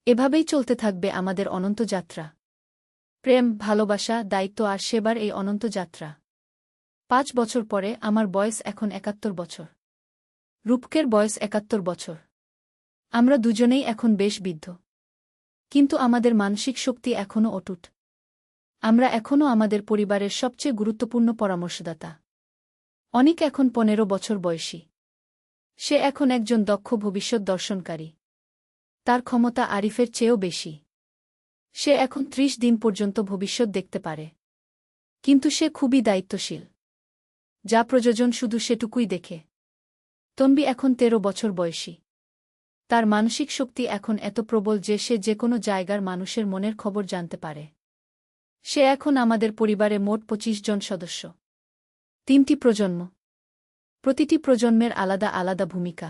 এভাবেই চলতে থাকবে আমাদের অনন্ত যাত্রা। প্রেম, ভালোবাসা, দায়িত্ব আর সেবার এই অনন্ত যাত্রা। ৫ বছর পরে আমার বয়স এখন ৭১ বছর। রূপকের বয়স ৭১ বছর। আমরা দুজনেই এখন বেশ বৃদ্ধ। কিন্তু আমাদের মানসিক শক্তি এখনও অটুট। আমরা এখনও আমাদের পরিবারের সবচেয়ে গুরুত্বপূর্ণ পরামর্শদাতা। অনিক এখন ১৫ বছর বয়সী। সে এখন একজন দক্ষ ভবিষ্যৎ দর্শনকারী। তার ক্ষমতা আরিফের চেয়েও বেশি। সে এখন ৩০ দিন পর্যন্ত ভবিষ্যৎ দেখতে পারে। কিন্তু সে খুবই দায়িত্বশীল। যা প্রয়োজন শুধু সেটুকুই দেখে। তন্বী এখন ১৩ বছর বয়সী। তার মানসিক শক্তি এখন এত প্রবল যে সে যেকোনো জায়গার মানুষের মনের খবর জানতে পারে। সে এখন আমাদের পরিবারে মোট ২৫ জন সদস্য। ৩টি প্রজন্ম। প্রতিটি প্রজন্মের আলাদা আলাদা ভূমিকা।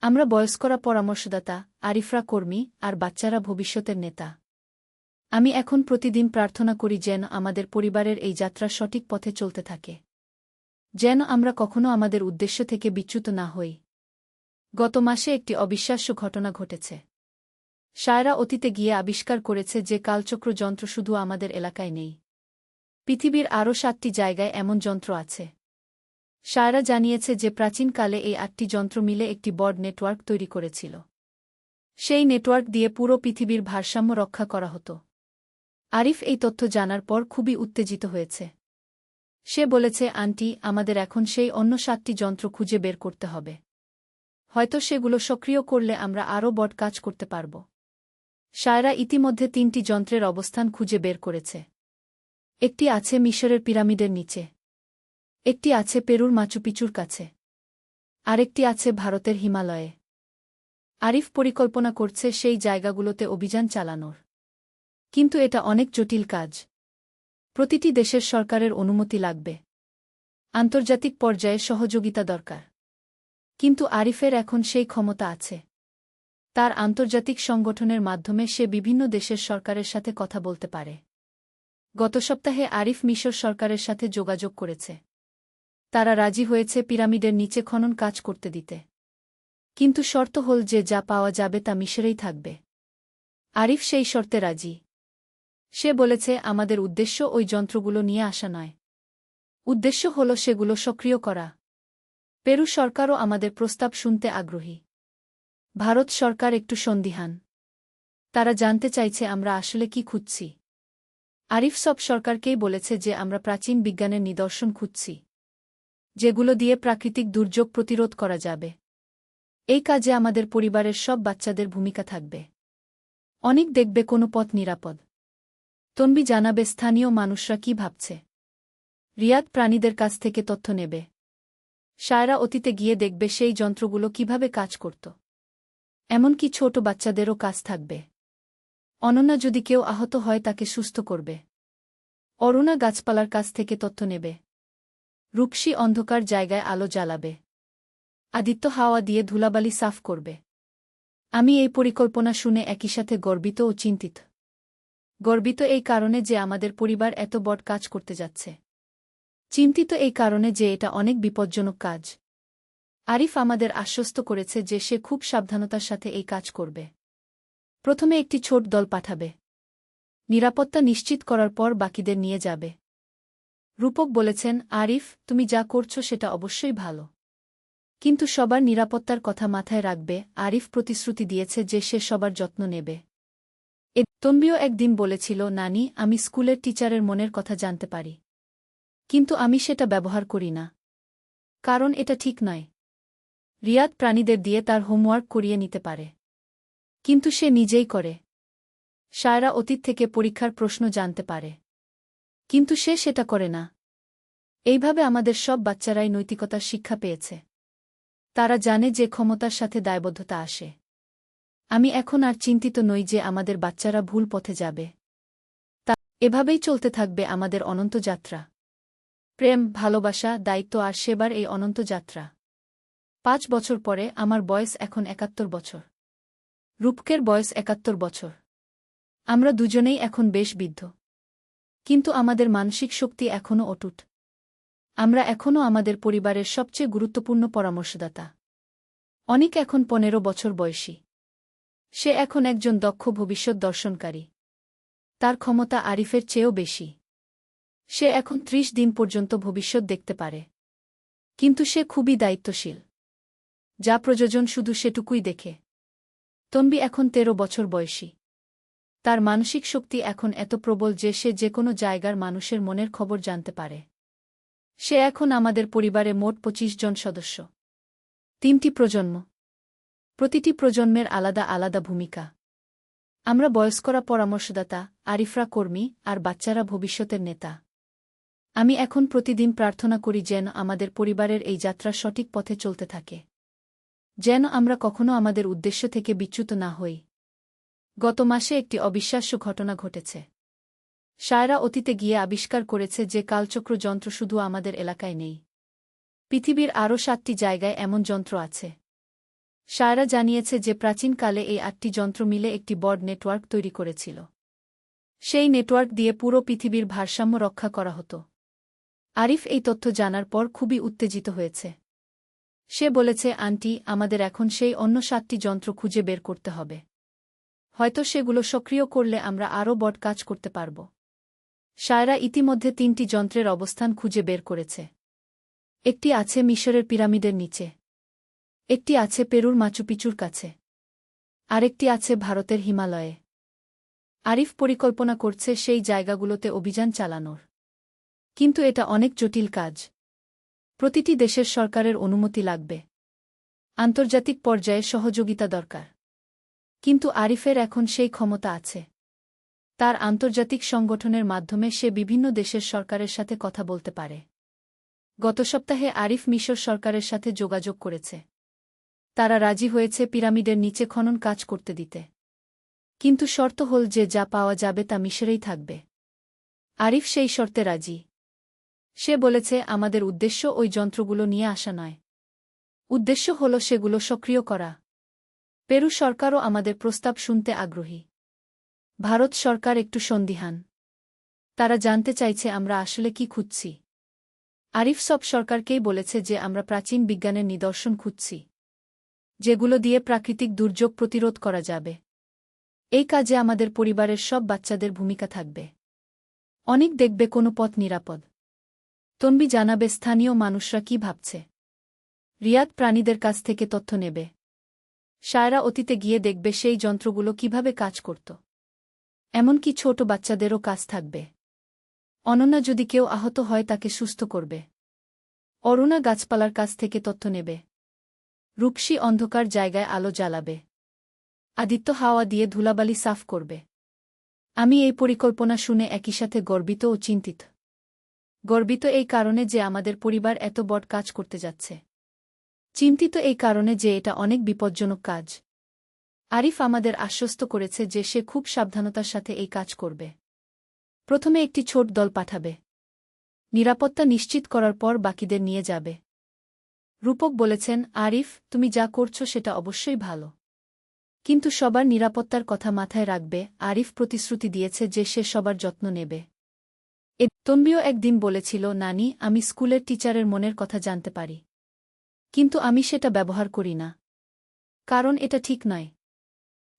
আমরা বয়স্করা পরামর্শদাতা, আরিফরা কর্মী, আর বাচ্চারা ভবিষ্যতের নেতা। আমি এখন প্রতিদিন প্রার্থনা করি যেন আমাদের পরিবারের এই যাত্রা সঠিক পথে চলতে থাকে। যেন আমরা কখনো আমাদের উদ্দেশ্য থেকে বিচ্যুত না হই। গত মাসে একটি অবিশ্বাস্য ঘটনা ঘটেছে। সায়রা অতীতে গিয়ে আবিষ্কার করেছে যে কালচক্র যন্ত্র শুধু আমাদের এলাকায় নেই। পৃথিবীর আরও ৭টি জায়গায় এমন যন্ত্র আছে। সায়রা জানিয়েছে যে প্রাচীনকালে এই ৮টি যন্ত্র মিলে একটি বড় নেটওয়ার্ক তৈরি করেছিল। সেই নেটওয়ার্ক দিয়ে পুরো পৃথিবীর ভারসাম্য রক্ষা করা হতো। আরিফ এই তথ্য জানার পর খুবই উত্তেজিত হয়েছে। সে বলেছে, আন্টি, আমাদের এখন সেই অন্য ৭টি যন্ত্র খুঁজে বের করতে হবে। হয়তো সেগুলো সক্রিয় করলে আমরা আরও বড় কাজ করতে পারব। সায়রা ইতিমধ্যে ৩টি যন্ত্রের অবস্থান খুঁজে বের করেছে। একটি আছে মিশরের পিরামিডের নিচে। একটি আছে পেরুর মাচুপিচুর কাছে। আরেকটি আছে ভারতের হিমালয়ে। আরিফ পরিকল্পনা করছে সেই জায়গাগুলোতে অভিযান চালানোর। কিন্তু এটা অনেক জটিল কাজ। প্রতিটি দেশের সরকারের অনুমতি লাগবে। আন্তর্জাতিক পর্যায়ে সহযোগিতা দরকার। কিন্তু আরিফের এখন সেই ক্ষমতা আছে। তার আন্তর্জাতিক সংগঠনের মাধ্যমে সে বিভিন্ন দেশের সরকারের সাথে কথা বলতে পারে। গত সপ্তাহে আরিফ মিশর সরকারের সাথে যোগাযোগ করেছে। তারা রাজি হয়েছে পিরামিডের নিচে খনন কাজ করতে দিতে। কিন্তু শর্ত হল যে যা পাওয়া যাবে তা মিশরেই থাকবে। আরিফ সেই শর্তে রাজি। সে বলেছে, আমাদের উদ্দেশ্য ওই যন্ত্রগুলো নিয়ে আসা নয়। উদ্দেশ্য হল সেগুলো সক্রিয় করা। পেরু সরকারও আমাদের প্রস্তাব শুনতে আগ্রহী। ভারত সরকার একটু সন্দিহান। তারা জানতে চাইছে আমরা আসলে কি খুঁজছি। আরিফ সব সরকারকেই বলেছে যে আমরা প্রাচীন বিজ্ঞানের নিদর্শন খুঁজছি, যেগুলো দিয়ে প্রাকৃতিক দুর্যোগ প্রতিরোধ করা যাবে। এই কাজে আমাদের পরিবারের সব বাচ্চাদের ভূমিকা থাকবে। অনেক দেখবে কোনো পথ নিরাপদ। তন্বী জানাবে স্থানীয় মানুষরা কি ভাবছে। রিয়াদ প্রাণীদের কাছ থেকে তথ্য নেবে। সায়রা অতীতে গিয়ে দেখবে সেই যন্ত্রগুলো কিভাবে কাজ করত। এমনকি ছোট বাচ্চাদেরও কাজ থাকবে। অনন্যা যদি কেউ আহত হয় তাকে সুস্থ করবে। অরুণা গাছপালার কাছ থেকে তথ্য নেবে। রূপসী অন্ধকার জায়গায় আলো জ্বালাবে। আদিত্য হাওয়া দিয়ে ধুলাবালি সাফ করবে। আমি এই পরিকল্পনা শুনে একই সাথে গর্বিত ও চিন্তিত। গর্বিত এই কারণে যে আমাদের পরিবার এত বড় কাজ করতে যাচ্ছে। চিন্তিত এই কারণে যে এটা অনেক বিপজ্জনক কাজ। আরিফ আমাদের আশ্বস্ত করেছে যে সে খুব সাবধানতার সাথে এই কাজ করবে। প্রথমে একটি ছোট দল পাঠাবে। নিরাপত্তা নিশ্চিত করার পর বাকিদের নিয়ে যাবে। রূপক বলেছেন, আরিফ, তুমি যা করছো সেটা অবশ্যই ভালো। কিন্তু সবার নিরাপত্তার কথা মাথায় রাখবে। আরিফ প্রতিশ্রুতি দিয়েছে যে সে সবার যত্ন নেবে। তন্বীও একদিন বলেছিল, নানি, আমি স্কুলের টিচারের মনের কথা জানতে পারি। কিন্তু আমি সেটা ব্যবহার করি না। কারণ এটা ঠিক নয়। রিয়াদ প্রাণীদের দিয়ে তার হোমওয়ার্ক করিয়ে নিতে পারে। কিন্তু সে নিজেই করে। সায়রা অতীত থেকে পরীক্ষার প্রশ্ন জানতে পারে। কিন্তু সে সেটা করে না। এইভাবে আমাদের সব বাচ্চারাই নৈতিকতার শিক্ষা পেয়েছে। তারা জানে যে ক্ষমতার সাথে দায়বদ্ধতা আসে। আমি এখন আর চিন্তিত নই যে আমাদের বাচ্চারা ভুল পথে যাবে। এভাবেই চলতে থাকবে আমাদের অনন্ত যাত্রা। প্রেম, ভালোবাসা, দায়িত্ব আর সেবার এই অনন্ত যাত্রা। ৫ বছর পরে আমার বয়স এখন ৭১ বছর। রূপকের বয়স ৭১ বছর। আমরা দুজনেই এখন বেশ বৃদ্ধ। কিন্তু আমাদের মানসিক শক্তি এখনও অটুট। আমরা এখনও আমাদের পরিবারের সবচেয়ে গুরুত্বপূর্ণ পরামর্শদাতা। অনিক এখন ১৫ বছর বয়সী। সে এখন একজন দক্ষ ভবিষ্যৎ দর্শনকারী। তার ক্ষমতা আরিফের চেয়েও বেশি। সে এখন ৩০ দিন পর্যন্ত ভবিষ্যৎ দেখতে পারে। কিন্তু সে খুবই দায়িত্বশীল। যা প্রয়োজন শুধু সেটুকুই দেখে। তন্বী এখন ১৩ বছর বয়সী। তার মানসিক শক্তি এখন এত প্রবল যে সে যেকোনো জায়গার মানুষের মনের খবর জানতে পারে। সে এখন আমাদের পরিবারে মোট ২৫ জন সদস্য। ৩টি প্রজন্ম। প্রতিটি প্রজন্মের আলাদা আলাদা ভূমিকা। আমরা বয়স্করা পরামর্শদাতা, আরিফরা কর্মী, আর বাচ্চারা ভবিষ্যতের নেতা। আমি এখন প্রতিদিন প্রার্থনা করি যেন আমাদের পরিবারের এই যাত্রা সঠিক পথে চলতে থাকে। যেন আমরা কখনো আমাদের উদ্দেশ্য থেকে বিচ্যুত না হই। গত মাসে একটি অবিশ্বাস্য ঘটনা ঘটেছে। শায়রা অতীতে গিয়ে আবিষ্কার করেছে যে কালচক্র যন্ত্র শুধু আমাদের এলাকায় নেই। পৃথিবীর আরও ৭টি জায়গায় এমন যন্ত্র আছে। শায়রা জানিয়েছে যে প্রাচীনকালে এই ৮টি যন্ত্র মিলে একটি বড় নেটওয়ার্ক তৈরি করেছিল। সেই নেটওয়ার্ক দিয়ে পুরো পৃথিবীর ভারসাম্য রক্ষা করা হতো। আরিফ এই তথ্য জানার পর খুবই উত্তেজিত হয়েছে। সে বলেছে, আন্টি, আমাদের এখন সেই অন্য ৭টি যন্ত্র খুঁজে বের করতে হবে। হয়তো সেগুলো সক্রিয় করলে আমরা আরও বড় কাজ করতে পারব। শায়রা ইতিমধ্যে ৩টি যন্ত্রের অবস্থান খুঁজে বের করেছে। একটি আছে মিশরের পিরামিডের নিচে। একটি আছে পেরুর মাচুপিচুর কাছে। আরেকটি আছে ভারতের হিমালয়ে। আরিফ পরিকল্পনা করছে সেই জায়গাগুলোতে অভিযান চালানোর। কিন্তু এটা অনেক জটিল কাজ। প্রতিটি দেশের সরকারের অনুমতি লাগবে। আন্তর্জাতিক পর্যায়ে সহযোগিতা দরকার। কিন্তু আরিফের এখন সেই ক্ষমতা আছে। তার আন্তর্জাতিক সংগঠনের মাধ্যমে সে বিভিন্ন দেশের সরকারের সাথে কথা বলতে পারে। গত সপ্তাহে আরিফ মিশর সরকারের সাথে যোগাযোগ করেছে। তারা রাজি হয়েছে পিরামিডের নিচে খনন কাজ করতে দিতে। কিন্তু শর্ত হল যে যা পাওয়া যাবে তা মিশরেই থাকবে। আরিফ সেই শর্তে রাজি। সে বলেছে, আমাদের উদ্দেশ্য ওই যন্ত্রগুলো নিয়ে আসা নয়। উদ্দেশ্য হল সেগুলো সক্রিয় করা। পেরু সরকারও আমাদের প্রস্তাব শুনতে আগ্রহী। ভারত সরকার একটু সন্দিহান। তারা জানতে চাইছে আমরা আসলে কি খুঁজছি। আরিফ সব সরকারকেই বলেছে যে আমরা প্রাচীন বিজ্ঞানের নিদর্শন খুঁজছি, যেগুলো দিয়ে প্রাকৃতিক দুর্যোগ প্রতিরোধ করা যাবে। এই কাজে আমাদের পরিবারের সব বাচ্চাদের ভূমিকা থাকবে। অনেক দেখবে কোনো পথ নিরাপদ। তন্বী জানাবে স্থানীয় মানুষরা কি ভাবছে। রিয়াদ প্রাণীদের কাছ থেকে তথ্য নেবে। শায়রা অতীতে গিয়ে দেখবে সেই যন্ত্রগুলো কিভাবে কাজ করত। এমনকি ছোট বাচ্চাদেরও কাজ থাকবে। অনন্যা যদি কেউ আহত হয় তাকে সুস্থ করবে। অরুণা গাছপালার কাছ থেকে তথ্য নেবে। রূপসী অন্ধকার জায়গায় আলো জ্বালাবে। আদিত্য হাওয়া দিয়ে ধুলাবালি সাফ করবে। আমি এই পরিকল্পনা শুনে একই সাথে গর্বিত ও চিন্তিত। গর্বিত এই কারণে যে আমাদের পরিবার এত বড় কাজ করতে যাচ্ছে। চিন্তিত এই কারণে যে এটা অনেক বিপজ্জনক কাজ। আরিফ আমাদের আশ্বস্ত করেছে যে সে খুব সাবধানতার সাথে এই কাজ করবে। প্রথমে একটি ছোট দল পাঠাবে। নিরাপত্তা নিশ্চিত করার পর বাকিদের নিয়ে যাবে। রূপক বলেছেন, আরিফ, তুমি যা করছো সেটা অবশ্যই ভালো। কিন্তু সবার নিরাপত্তার কথা মাথায় রাখবে। আরিফ প্রতিশ্রুতি দিয়েছে যে সে সবার যত্ন নেবে। তন্বীও একদিন বলেছিল, নানি, আমি স্কুলের টিচারের মনের কথা জানতে পারি। কিন্তু আমি সেটা ব্যবহার করি না। কারণ এটা ঠিক নয়।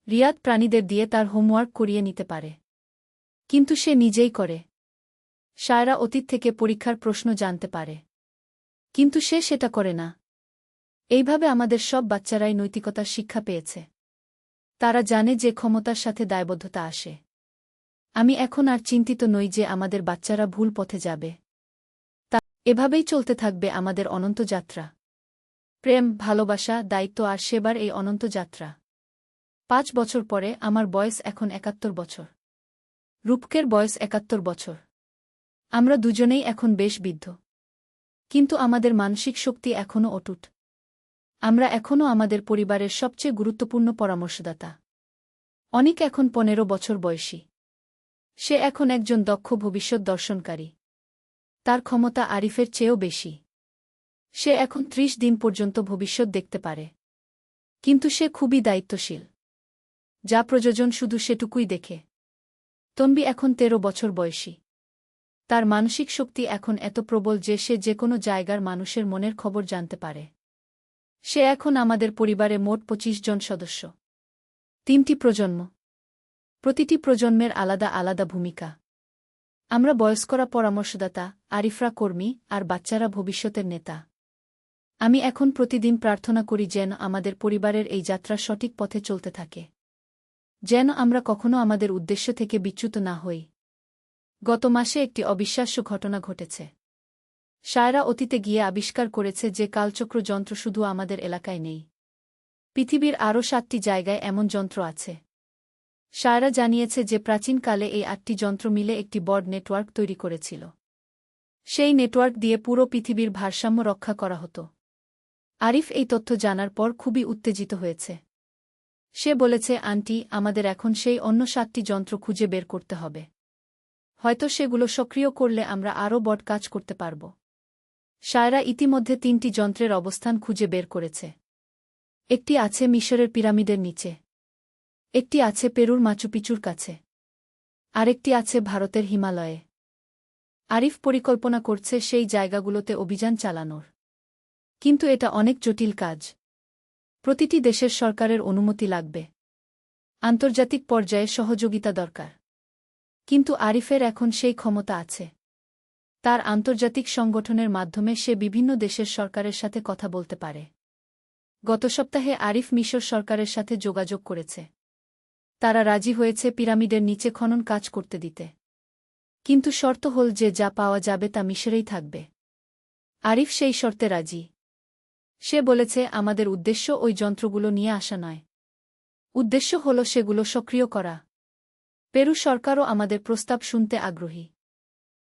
রিয়াদ প্রাণীদের দিয়ে তার হোমওয়ার্ক করিয়ে নিতে পারে। কিন্তু সে নিজেই করে। শায়রা অতীত থেকে পরীক্ষার প্রশ্ন জানতে পারে। কিন্তু সে সেটা করে না। এইভাবে আমাদের সব বাচ্চারাই নৈতিকতার শিক্ষা পেয়েছে। তারা জানে যে ক্ষমতার সাথে দায়বদ্ধতা আসে। আমি এখন আর চিন্তিত নই যে আমাদের বাচ্চারা ভুল পথে যাবে। তা এভাবেই চলতে থাকবে আমাদের অনন্ত যাত্রা। প্রেম, ভালোবাসা, দায়িত্ব আর সেবার এই অনন্ত যাত্রা। ৫ বছর পরে আমার বয়স এখন ৭১ বছর। রূপকের বয়স ৭১ বছর। আমরা দুজনেই এখন বেশ বৃদ্ধ। কিন্তু আমাদের মানসিক শক্তি এখনও অটুট। আমরা এখনও আমাদের পরিবারের সবচেয়ে গুরুত্বপূর্ণ পরামর্শদাতা। অনেক এখন ১৫ বছর বয়সী। সে এখন একজন দক্ষ ভবিষ্যৎ দর্শনকারী। তার ক্ষমতা আরিফের চেয়েও বেশি। সে এখন ৩০ দিন পর্যন্ত ভবিষ্যৎ দেখতে পারে। কিন্তু সে খুবই দায়িত্বশীল। যা প্রয়োজন শুধু সেটুকুই দেখে। তন্বী এখন ১৩ বছর বয়সী। তার মানসিক শক্তি এখন এত প্রবল যে সে যেকোনো জায়গার মানুষের মনের খবর জানতে পারে। সে এখন আমাদের পরিবারে মোট ২৫ জন সদস্য। তিনটি প্রজন্ম। প্রতিটি প্রজন্মের আলাদা আলাদা ভূমিকা। আমরা বয়স্করা পরামর্শদাতা, আরিফরা কর্মী, আর বাচ্চারা ভবিষ্যতের নেতা। আমি এখন প্রতিদিন প্রার্থনা করি যেন আমাদের পরিবারের এই যাত্রা সঠিক পথে চলতে থাকে, যেন আমরা কখনো আমাদের উদ্দেশ্য থেকে বিচ্যুত না হই। গত মাসে একটি অবিশ্বাস্য ঘটনা ঘটেছে। সায়রা অতীতে গিয়ে আবিষ্কার করেছে যে কালচক্র যন্ত্র শুধু আমাদের এলাকায় নেই। পৃথিবীর আরও ৭টি জায়গায় এমন যন্ত্র আছে। সায়রা জানিয়েছে যে প্রাচীনকালে এই ৮টি যন্ত্র মিলে একটি বড় নেটওয়ার্ক তৈরি করেছিল। সেই নেটওয়ার্ক দিয়ে পুরো পৃথিবীর ভারসাম্য রক্ষা করা হতো। আরিফ এই তথ্য জানার পর খুবই উত্তেজিত হয়েছে। সে বলেছে, আন্টি, আমাদের এখন সেই অন্য ৭টি যন্ত্র খুঁজে বের করতে হবে। হয়তো সেগুলো সক্রিয় করলে আমরা আরও বড় কাজ করতে পারব। সায়রা ইতিমধ্যে ৩টি যন্ত্রের অবস্থান খুঁজে বের করেছে। একটি আছে মিশরের পিরামিডের নিচে, একটি আছে পেরুর মাচুপিচুর কাছে, আরেকটি আছে ভারতের হিমালয়ে। আরিফ পরিকল্পনা করছে সেই জায়গাগুলোতে অভিযান চালানোর। কিন্তু এটা অনেক জটিল কাজ। প্রতিটি দেশের সরকারের অনুমতি লাগবে। আন্তর্জাতিক পর্যায়ে সহযোগিতা দরকার। কিন্তু আরিফের এখন সেই ক্ষমতা আছে। তার আন্তর্জাতিক সংগঠনের মাধ্যমে সে বিভিন্ন দেশের সরকারের সাথে কথা বলতে পারে। গত সপ্তাহে আরিফ মিশর সরকারের সাথে যোগাযোগ করেছে। তারা রাজি হয়েছে পিরামিডের নিচে খনন কাজ করতে দিতে। কিন্তু শর্ত হল যে যা পাওয়া যাবে তা মিশরেই থাকবে। আরিফ সেই শর্তে রাজি। সে বলেছে, আমাদের উদ্দেশ্য ওই যন্ত্রগুলো নিয়ে আসা নয়। উদ্দেশ্য হল সেগুলো সক্রিয় করা। পেরু সরকারও আমাদের প্রস্তাব শুনতে আগ্রহী।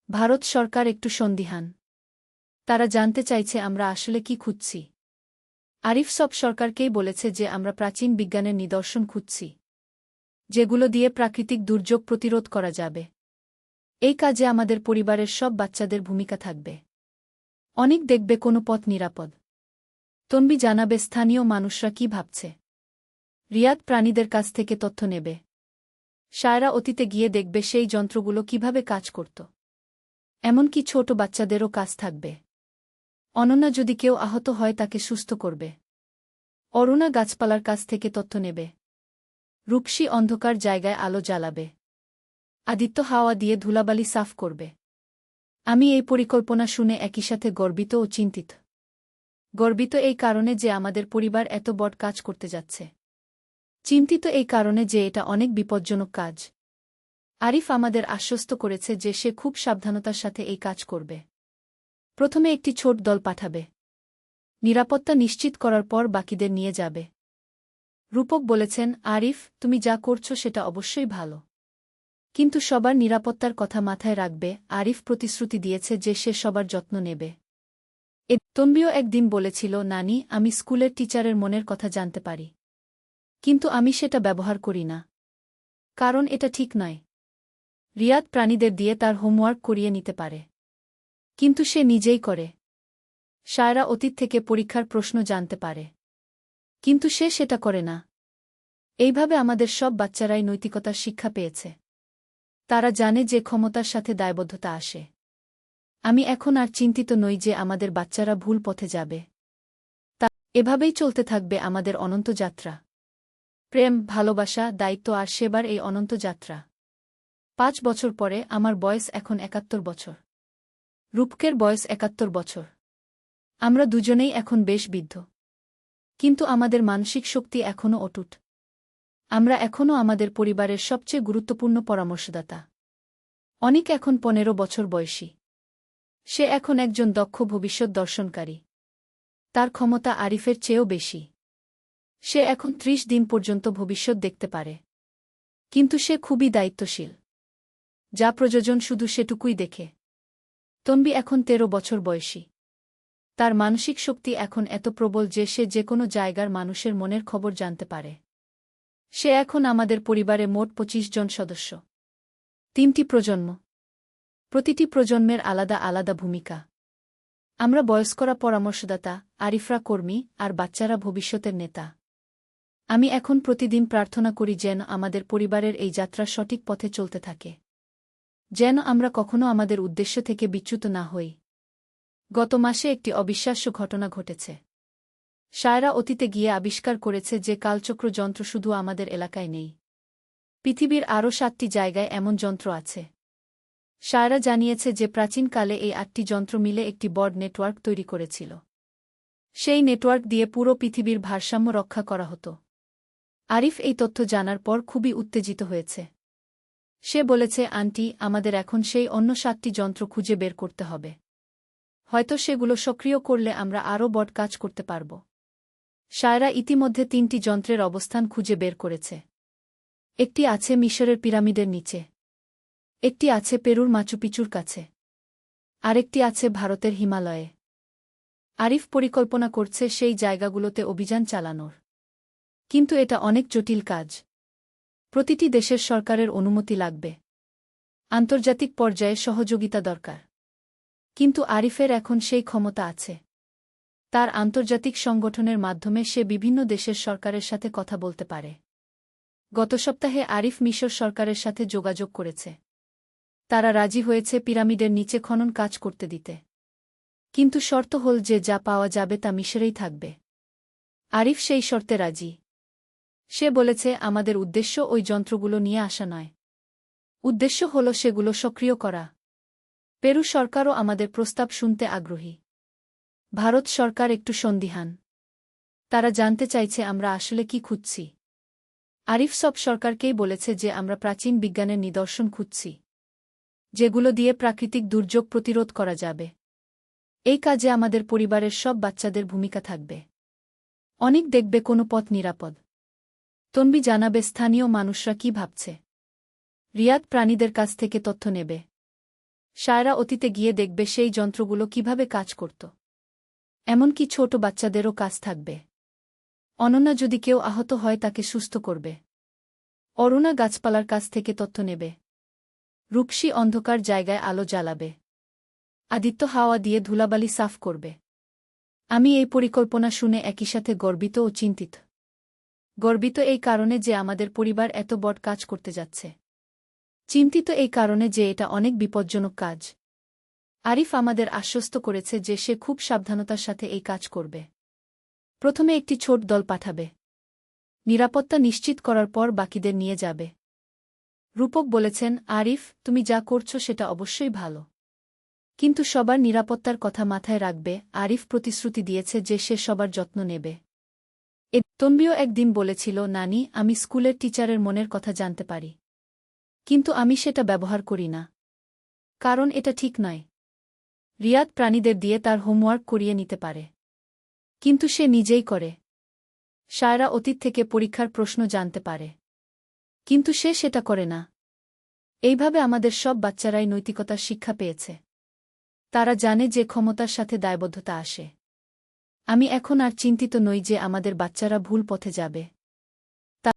ভারত সরকার একটু সন্দিহান। তারা জানতে চাইছে আমরা আসলে কি খুঁজছি। আরিফ সব সরকারকেই বলেছে যে আমরা প্রাচীন বিজ্ঞানের নিদর্শন খুঁজছি, যেগুলো দিয়ে প্রাকৃতিক দুর্যোগ প্রতিরোধ করা যাবে। এই কাজে আমাদের পরিবারের সব বাচ্চাদের ভূমিকা থাকবে। অনেক দেখবে কোনো পথ নিরাপদ। তন্বী জানাবে স্থানীয় মানুষরা কি ভাবছে। রিয়াদ প্রাণীদের কাছ থেকে তথ্য নেবে। সায়রা অতীতে গিয়ে দেখবে সেই যন্ত্রগুলো কিভাবে কাজ করত। এমনকি ছোট বাচ্চাদেরও কাজ থাকবে। অনন্যা যদি কেউ আহত হয় তাকে সুস্থ করবে। অরুণা গাছপালার কাছ থেকে তথ্য নেবে। রূপসী অন্ধকার জায়গায় আলো জ্বালাবে। আদিত্য হাওয়া দিয়ে ধুলাবালি সাফ করবে। আমি এই পরিকল্পনা শুনে একই সাথে গর্বিত ও চিন্তিত। গর্বিত এই কারণে যে আমাদের পরিবার এত বড় কাজ করতে যাচ্ছে। চিন্তিত এই কারণে যে এটা অনেক বিপজ্জনক কাজ। আরিফ আমাদের আশ্বস্ত করেছে যে সে খুব সাবধানতার সাথে এই কাজ করবে। প্রথমে একটি ছোট দল পাঠাবে। নিরাপত্তা নিশ্চিত করার পর বাকিদের নিয়ে যাবে। রূপক বলেছেন, আরিফ, তুমি যা করছো সেটা অবশ্যই ভালো। কিন্তু সবার নিরাপত্তার কথা মাথায় রাখবে। আরিফ প্রতিশ্রুতি দিয়েছে যে সে সবার যত্ন নেবে। তন্বীও একদিন বলেছিল, নানি, আমি স্কুলের টিচারের মনের কথা জানতে পারি। কিন্তু আমি সেটা ব্যবহার করি না। কারণ এটা ঠিক নয়। রিয়াদ প্রাণীদের দিয়ে তার হোমওয়ার্ক করিয়ে নিতে পারে। কিন্তু সে নিজেই করে। সায়রা অতীত থেকে পরীক্ষার প্রশ্ন জানতে পারে। কিন্তু সে সেটা করে না। এইভাবে আমাদের সব বাচ্চারাই নৈতিকতার শিক্ষা পেয়েছে। তারা জানে যে ক্ষমতার সাথে দায়বদ্ধতা আসে। আমি এখন আর চিন্তিত নই যে আমাদের বাচ্চারা ভুল পথে যাবে। এভাবেই চলতে থাকবে আমাদের অনন্ত যাত্রা। প্রেম, ভালোবাসা, দায়িত্ব আর সেবার এই অনন্ত যাত্রা। ৫ বছর পরে আমার বয়স এখন ৭১ বছর। রূপকের বয়স ৭১ বছর। আমরা দুজনেই এখন বেশ বৃদ্ধ। কিন্তু আমাদের মানসিক শক্তি এখনও অটুট। আমরা এখনও আমাদের পরিবারের সবচেয়ে গুরুত্বপূর্ণ পরামর্শদাতা। অনেক এখন ১৫ বছর বয়সী। সে এখন একজন দক্ষ ভবিষ্যৎ দর্শনকারী। তার ক্ষমতা আরিফের চেয়েও বেশি। সে এখন ৩০ দিন পর্যন্ত ভবিষ্যৎ দেখতে পারে। কিন্তু সে খুবই দায়িত্বশীল। যা প্রয়োজন শুধু সেটুকুই দেখে। তন্বী এখন ১৩ বছর বয়সী। তার মানসিক শক্তি এখন এত প্রবল যে সে যেকোনো জায়গার মানুষের মনের খবর জানতে পারে। সে এখন আমাদের পরিবারে মোট ২৫ জন সদস্য। ৩টি প্রজন্ম। প্রতিটি প্রজন্মের আলাদা আলাদা ভূমিকা। আমরা বয়স্করা পরামর্শদাতা, আরিফরা কর্মী, আর বাচ্চারা ভবিষ্যতের নেতা। আমি এখন প্রতিদিন প্রার্থনা করি যেন আমাদের পরিবারের এই যাত্রা সঠিক পথে চলতে থাকে, যেন আমরা কখনো আমাদের উদ্দেশ্য থেকে বিচ্যুত না হই। গত মাসে একটি অবিশ্বাস্য ঘটনা ঘটেছে। সায়রা অতীতে গিয়ে আবিষ্কার করেছে যে কালচক্র যন্ত্র শুধু আমাদের এলাকায় নেই। পৃথিবীর আরও 7টি জায়গায় এমন যন্ত্র আছে। সায়রা জানিয়েছে যে প্রাচীনকালে এই 8টি যন্ত্র মিলে একটি বড় নেটওয়ার্ক তৈরি করেছিল। সেই নেটওয়ার্ক দিয়ে পুরো পৃথিবীর ভারসাম্য রক্ষা করা হতো। আরিফ এই তথ্য জানার পর খুবই উত্তেজিত হয়েছে। সে বলেছে, আন্টি, আমাদের এখন সেই অন্য 7টি যন্ত্র খুঁজে বের করতে হবে। হয়তো সেগুলো সক্রিয় করলে আমরা আরও বড় কাজ করতে পারব। সায়রা ইতিমধ্যে 3টি যন্ত্রের অবস্থান খুঁজে বের করেছে। একটি আছে মিশরের পিরামিডের নিচে, একটি আছে পেরুর মাচুপিচুর কাছে, আরেকটি আছে ভারতের হিমালয়ে। আরিফ পরিকল্পনা করছে সেই জায়গাগুলোতে অভিযান চালানোর। কিন্তু এটা অনেক জটিল কাজ। প্রতিটি দেশের সরকারের অনুমতি লাগবে। আন্তর্জাতিক পর্যায়ে সহযোগিতা দরকার। কিন্তু আরিফের এখন সেই ক্ষমতা আছে। তার আন্তর্জাতিক সংগঠনের মাধ্যমে সে বিভিন্ন দেশের সরকারের সাথে কথা বলতে পারে। গত সপ্তাহে আরিফ মিশর সরকারের সাথে যোগাযোগ করেছে। তারা রাজি হয়েছে পিরামিডের নিচে খনন কাজ করতে দিতে। কিন্তু শর্ত হল যে যা পাওয়া যাবে তা মিশরেই থাকবে। আরিফ সেই শর্তে রাজি। সে বলেছে, আমাদের উদ্দেশ্য ওই যন্ত্রগুলো নিয়ে আসা নয়। উদ্দেশ্য হল সেগুলো সক্রিয় করা। পেরু সরকারও আমাদের প্রস্তাব শুনতে আগ্রহী। ভারত সরকার একটু সন্দিহান। তারা জানতে চাইছে আমরা আসলে কি খুঁজছি। আরিফ সব সরকারকেই বলেছে যে আমরা প্রাচীন বিজ্ঞানের নিদর্শন খুঁজছি, যেগুলো দিয়ে প্রাকৃতিক দুর্যোগ প্রতিরোধ করা যাবে। এই কাজে আমাদের পরিবারের সব বাচ্চাদের ভূমিকা থাকবে। অনেক দেখবে কোনো পথ নিরাপদ। তনবি জানাবে স্থানীয় মানুষরা কি ভাবছে। রিয়াদ প্রাণীদের কাছ থেকে তথ্য নেবে। সায়রা অতীতে গিয়ে দেখবে সেই যন্ত্রগুলো কিভাবে কাজ করত। এমনকি ছোট বাচ্চাদেরও কাজ থাকবে। অনন্যা যদি কেউ আহত হয় তাকে সুস্থ করবে। অরুণা গাছপালার কাছ থেকে তথ্য নেবে। রূপসী অন্ধকার জায়গায় আলো জ্বালাবে। আদিত্য হাওয়া দিয়ে ধুলাবালি সাফ করবে। আমি এই পরিকল্পনা শুনে একই সাথে গর্বিত ও চিন্তিত। গর্বিত এই কারণে যে আমাদের পরিবার এত বড় কাজ করতে যাচ্ছে। চিন্তিত এই কারণে যে এটা অনেক বিপজ্জনক কাজ। আরিফ আমাদের আশ্বস্ত করেছে যে সে খুব সাবধানতার সাথে এই কাজ করবে। প্রথমে একটি ছোট দল পাঠাবে। নিরাপত্তা নিশ্চিত করার পর বাকিদের নিয়ে যাবে। রূপক বলেছেন, আরিফ, তুমি যা করছো সেটা অবশ্যই ভালো। কিন্তু সবার নিরাপত্তার কথা মাথায় রাখবে। আরিফ প্রতিশ্রুতি দিয়েছে যে সে সবার যত্ন নেবে। তনবিও একদিন বলেছিল, নানি, আমি স্কুলের টিচারের মনের কথা জানতে পারি। কিন্তু আমি সেটা ব্যবহার করি না। কারণ এটা ঠিক নয়। রিয়াদ প্রাণীদের দিয়ে তার হোমওয়ার্ক করিয়ে নিতে পারে। কিন্তু সে নিজেই করে। সায়রা অতীত থেকে পরীক্ষার প্রশ্ন জানতে পারে। কিন্তু সে সেটা করে না। এইভাবে আমাদের সব বাচ্চারাই নৈতিকতার শিক্ষা পেয়েছে। তারা জানে যে ক্ষমতার সাথে দায়বদ্ধতা আসে। আমি এখন আর চিন্তিত নই যে আমাদের বাচ্চারা ভুল পথে যাবে।